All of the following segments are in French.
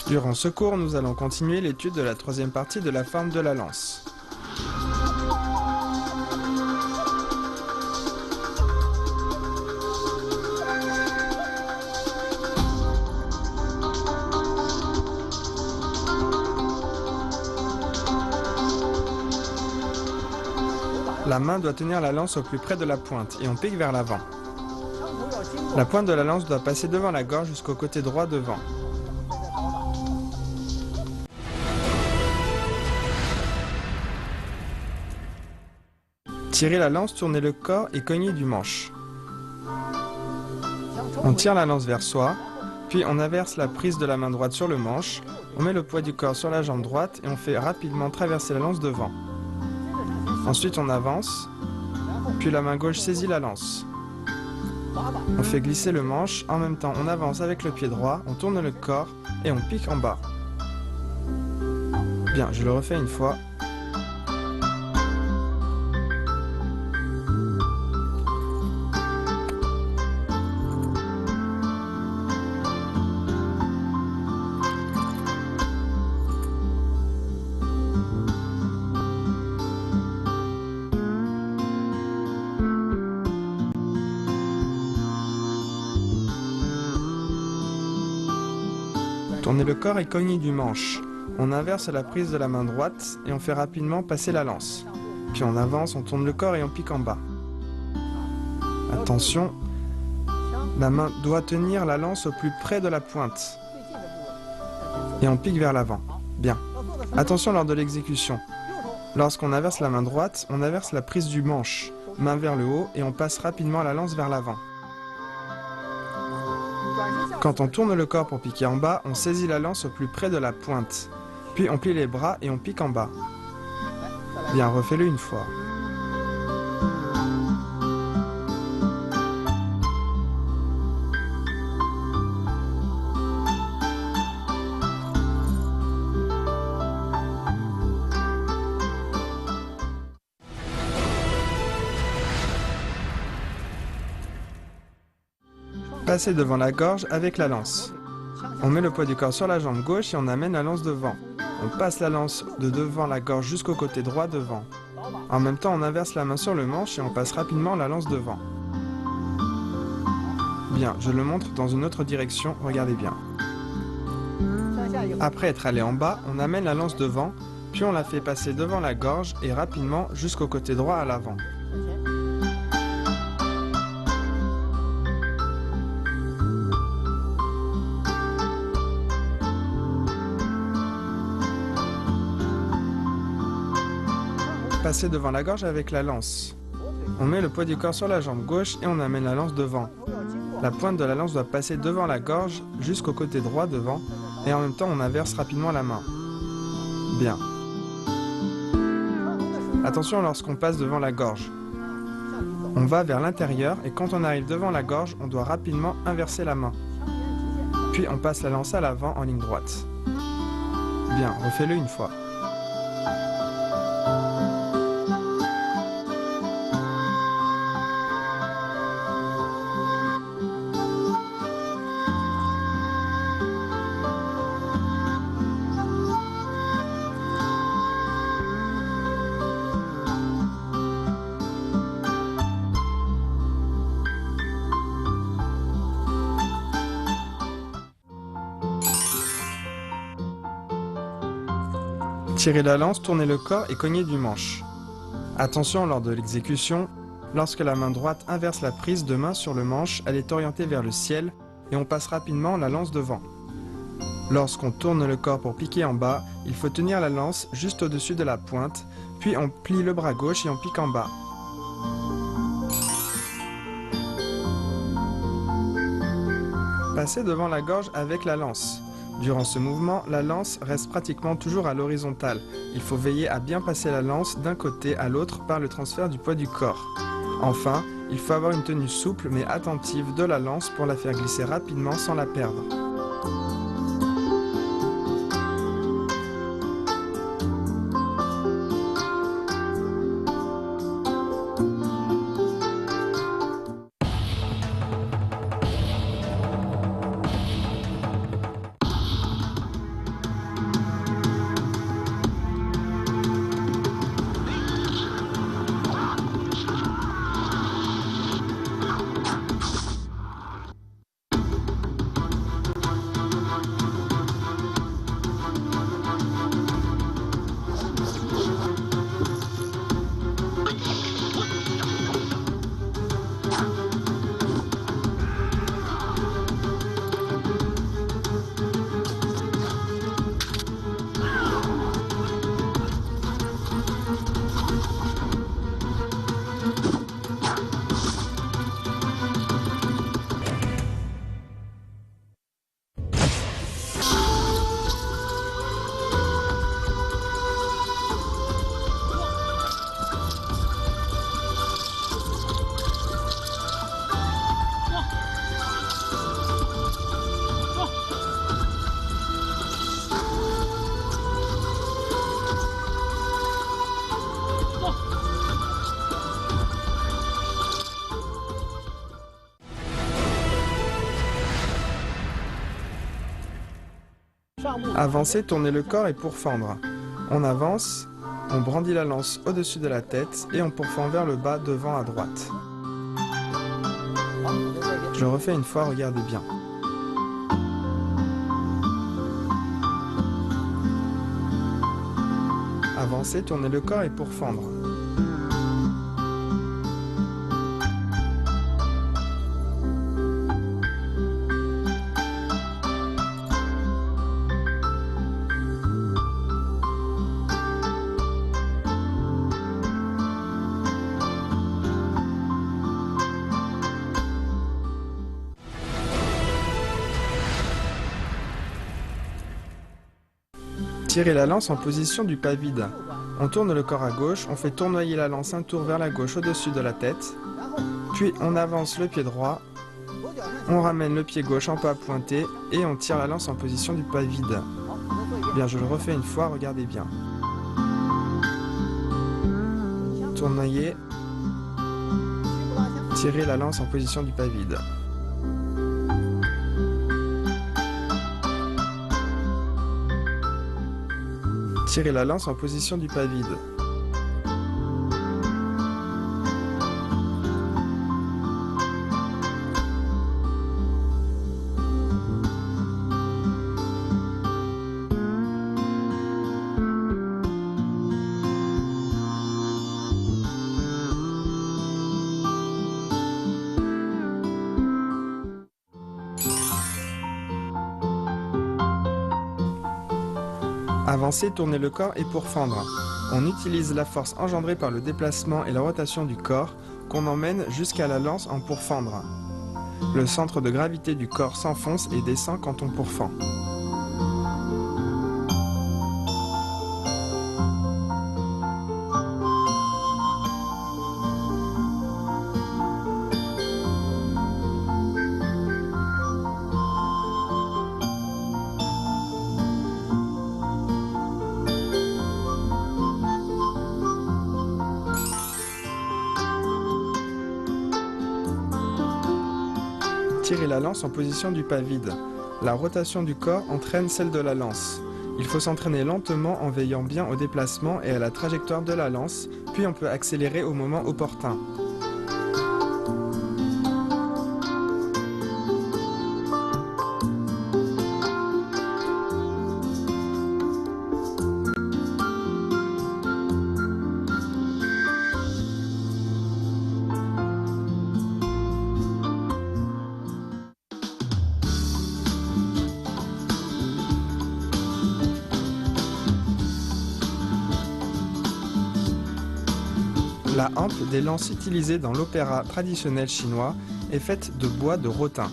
Durant ce cours, nous allons continuer l'étude de la troisième partie de la forme de la lance. La main doit tenir la lance au plus près de la pointe et on pique vers l'avant. La pointe de la lance doit passer devant la gorge jusqu'au côté droit devant. Tirez la lance, tournez le corps et cognez du manche. On tire la lance vers soi, puis on inverse la prise de la main droite sur le manche, on met le poids du corps sur la jambe droite et on fait rapidement traverser la lance devant. Ensuite on avance, puis la main gauche saisit la lance. On fait glisser le manche, en même temps on avance avec le pied droit, on tourne le corps et on pique en bas. Bien, je le refais une fois. Tournez le corps et cognez du manche. On inverse la prise de la main droite et on fait rapidement passer la lance. Puis on avance, on tourne le corps et on pique en bas. Attention, la main doit tenir la lance au plus près de la pointe. Et on pique vers l'avant. Bien. Attention lors de l'exécution. Lorsqu'on inverse la main droite, on inverse la prise du manche. Main vers le haut et on passe rapidement la lance vers l'avant. Quand on tourne le corps pour piquer en bas, on saisit la lance au plus près de la pointe. Puis on plie les bras et on pique en bas. Bien, refais-le une fois. Passez devant la gorge avec la lance. On met le poids du corps sur la jambe gauche et on amène la lance devant. On passe la lance de devant la gorge jusqu'au côté droit devant. En même temps, on inverse la main sur le manche et on passe rapidement la lance devant. Bien, je le montre dans une autre direction, regardez bien. Après être allé en bas, on amène la lance devant, puis on la fait passer devant la gorge et rapidement jusqu'au côté droit à l'avant. Passer devant la gorge avec la lance. On met le poids du corps sur la jambe gauche et on amène la lance devant. La pointe de la lance doit passer devant la gorge jusqu'au côté droit devant et en même temps on inverse rapidement la main. Bien. Attention lorsqu'on passe devant la gorge. On va vers l'intérieur et quand on arrive devant la gorge, on doit rapidement inverser la main. Puis on passe la lance à l'avant en ligne droite. Bien, refais-le une fois. Tirez la lance, tournez le corps et cognez du manche. Attention lors de l'exécution, lorsque la main droite inverse la prise de main sur le manche, elle est orientée vers le ciel et on passe rapidement la lance devant. Lorsqu'on tourne le corps pour piquer en bas, il faut tenir la lance juste au-dessus de la pointe, puis on plie le bras gauche et on pique en bas. Passez devant la gorge avec la lance. Durant ce mouvement, la lance reste pratiquement toujours à l'horizontale. Il faut veiller à bien passer la lance d'un côté à l'autre par le transfert du poids du corps. Enfin, il faut avoir une tenue souple mais attentive de la lance pour la faire glisser rapidement sans la perdre. Avancer, tourner le corps et pourfendre. On avance, on brandit la lance au-dessus de la tête et on pourfend vers le bas devant à droite. Je refais une fois, regardez bien. Avancer, tourner le corps et pourfendre. Tirer la lance en position du pas vide. On tourne le corps à gauche, on fait tournoyer la lance un tour vers la gauche au-dessus de la tête, puis on avance le pied droit, on ramène le pied gauche en pas pointé et on tire la lance en position du pas vide. Bien, je le refais une fois, regardez bien. Tournoyer, tirer la lance en position du pas vide. Tirer la lance en position du pas vide. Avancer, tourner le corps et pourfendre. On utilise la force engendrée par le déplacement et la rotation du corps qu'on emmène jusqu'à la lance en pourfendre. Le centre de gravité du corps s'enfonce et descend quand on pourfend. Tirer la lance en position du pas vide. La rotation du corps entraîne celle de la lance. Il faut s'entraîner lentement en veillant bien au déplacement et à la trajectoire de la lance, puis on peut accélérer au moment opportun. La hampe des lances utilisées dans l'opéra traditionnel chinois est faite de bois de rotin.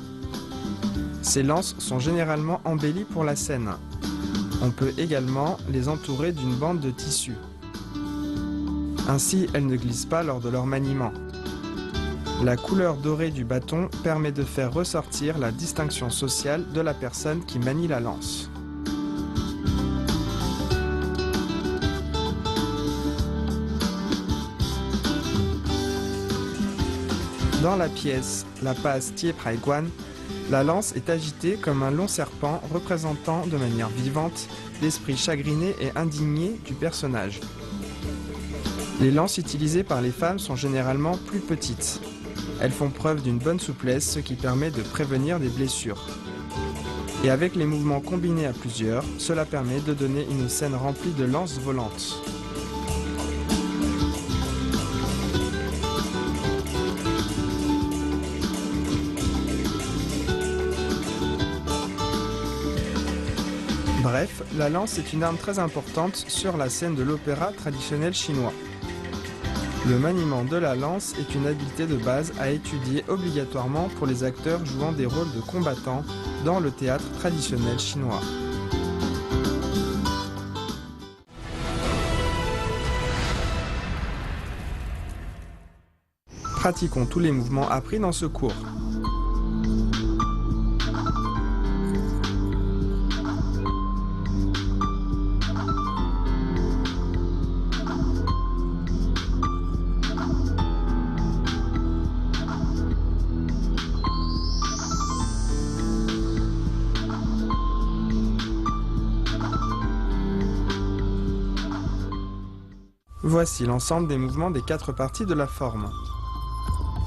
Ces lances sont généralement embellies pour la scène. On peut également les entourer d'une bande de tissu. Ainsi, elles ne glissent pas lors de leur maniement. La couleur dorée du bâton permet de faire ressortir la distinction sociale de la personne qui manie la lance. Dans la pièce La passe Tie Prai Guan, la lance est agitée comme un long serpent représentant de manière vivante l'esprit chagriné et indigné du personnage. Les lances utilisées par les femmes sont généralement plus petites. Elles font preuve d'une bonne souplesse, ce qui permet de prévenir des blessures. Et avec les mouvements combinés à plusieurs, cela permet de donner une scène remplie de lances volantes. Bref, la lance est une arme très importante sur la scène de l'opéra traditionnel chinois. Le maniement de la lance est une habileté de base à étudier obligatoirement pour les acteurs jouant des rôles de combattants dans le théâtre traditionnel chinois. Pratiquons tous les mouvements appris dans ce cours. Voici l'ensemble des mouvements des 4 parties de la forme.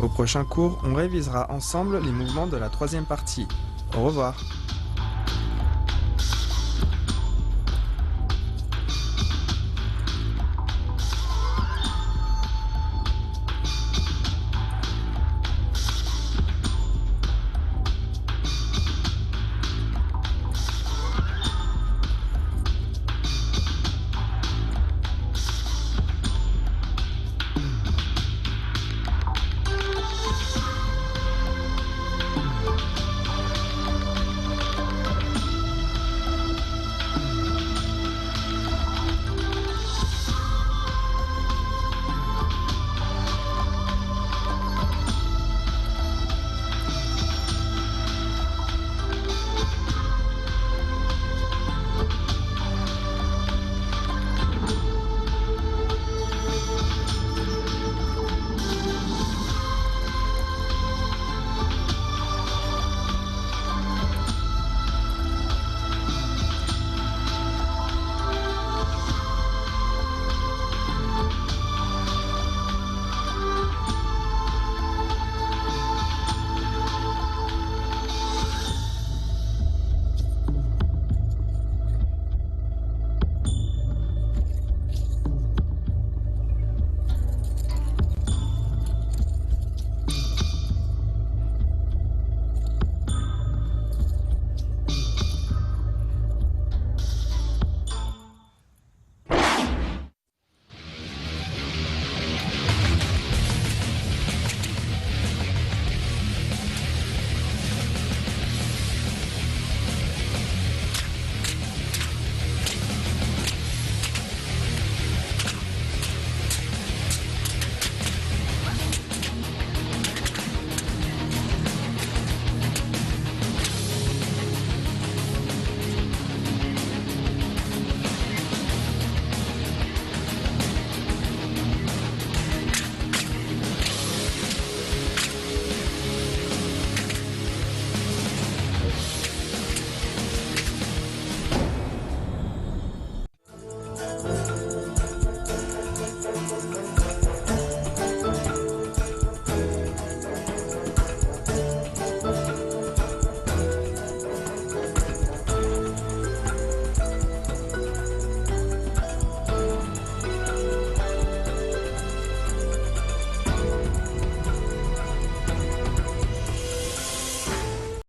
Au prochain cours, on révisera ensemble les mouvements de la 3e partie. Au revoir.